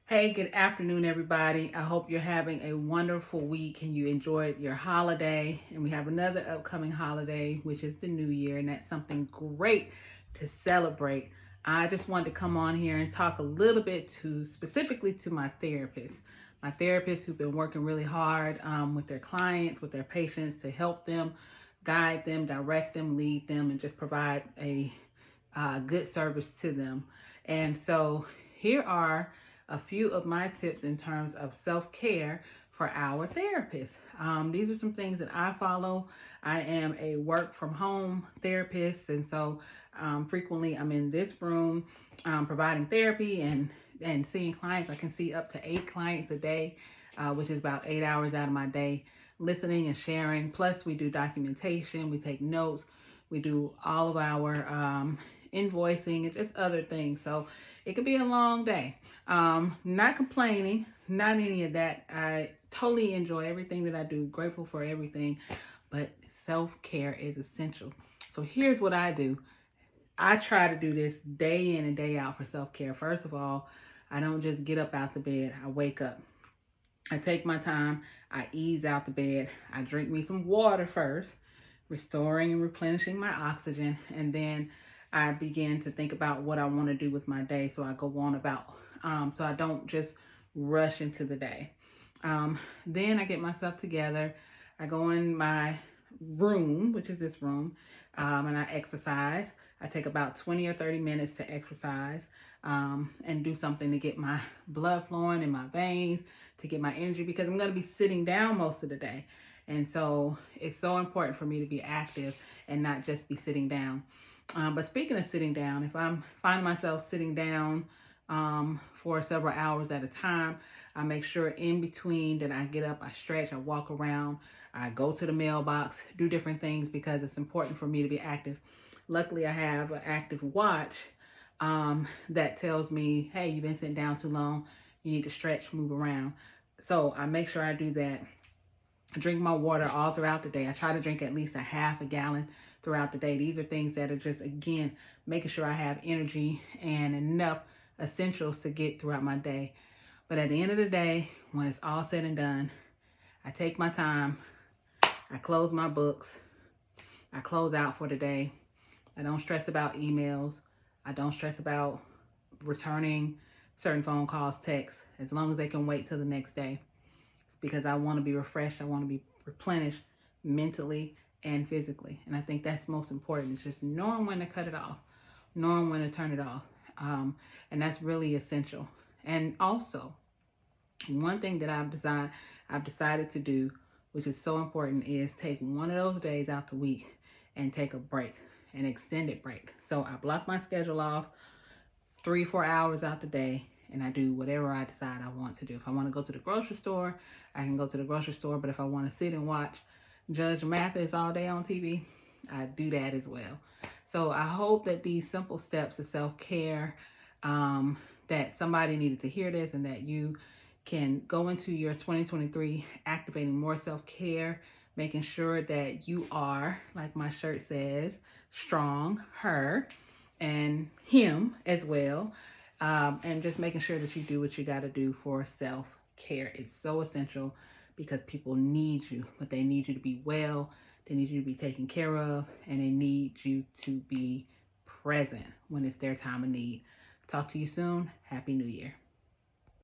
Hey, good afternoon, everybody. I hope you're having a wonderful week and you enjoyed your holiday. And we have another upcoming holiday, which is the New Year, and that's something great to celebrate. I just wanted to come on here and talk a little bit specifically to my therapists. My therapists who've been working really hard with their clients, with their patients to help them, guide them, direct them, lead them, and just provide a good service to them. And so here are a few of my tips in terms of self-care for our therapists. These are some things that I follow. I am a work from home therapist, and so frequently I'm in this room providing therapy and seeing clients. I can see up to 8 clients a day, which is about 8 hours out of my day, listening and sharing. Plus, we do documentation, we take notes, we do all of our invoicing and just other things. So it could be a long day. Not complaining, not any of that. I totally enjoy everything that I do, grateful for everything, but self-care is essential. So here's what I do. I try to do this day in and day out for self-care. First of all, I don't just get up out the bed. I wake up. I take my time. I ease out the bed. I drink me some water first, restoring and replenishing my oxygen. And then I begin to think about what I want to do with my day. So I go on about, so I don't just rush into the day. Then I get myself together. I go in my room, which is this room, and I exercise. I take about 20 or 30 minutes to exercise and do something to get my blood flowing in my veins, to get my energy, because I'm going to be sitting down most of the day. And so it's so important for me to be active and not just be sitting down. But speaking of sitting down, if I'm finding myself sitting down for several hours at a time, I make sure in between that I get up, I stretch, I walk around, I go to the mailbox, do different things because it's important for me to be active. Luckily, I have an active watch that tells me, hey, you've been sitting down too long. You need to stretch, move around. So I make sure I do that. I drink my water all throughout the day. I try to drink at least a half a gallon throughout the day. These are things that are just, again, making sure I have energy and enough essentials to get throughout my day. But at the end of the day, when it's all said and done, I take my time, I close my books, I close out for the day. I don't stress about emails. I don't stress about returning certain phone calls, texts, as long as they can wait till the next day. It's because I want to be refreshed. I want to be replenished mentally and physically. And I think that's most important. It's just knowing when to cut it off, knowing when to turn it off. And that's really essential. And also, one thing that I've decided to do, which is so important, is take one of those days out the week and take a break, an extended break. So I block my schedule off 3-4 hours out the day, and I do whatever I decide I want to do. If I want to go to the grocery store, I can go to the grocery store. But if I want to sit and watch Judge Mathis all day on TV, I do that as well. So I hope that these simple steps of self-care, that somebody needed to hear this, and that you can go into your 2023 activating more self-care, making sure that you are, like my shirt says, strong, her, and him as well. And just making sure that you do what you got to do for self-care. It's so essential because people need you, but they need you to be well, they need you to be taken care of, and they need you to be present when it's their time of need. Talk to you soon. Happy New Year.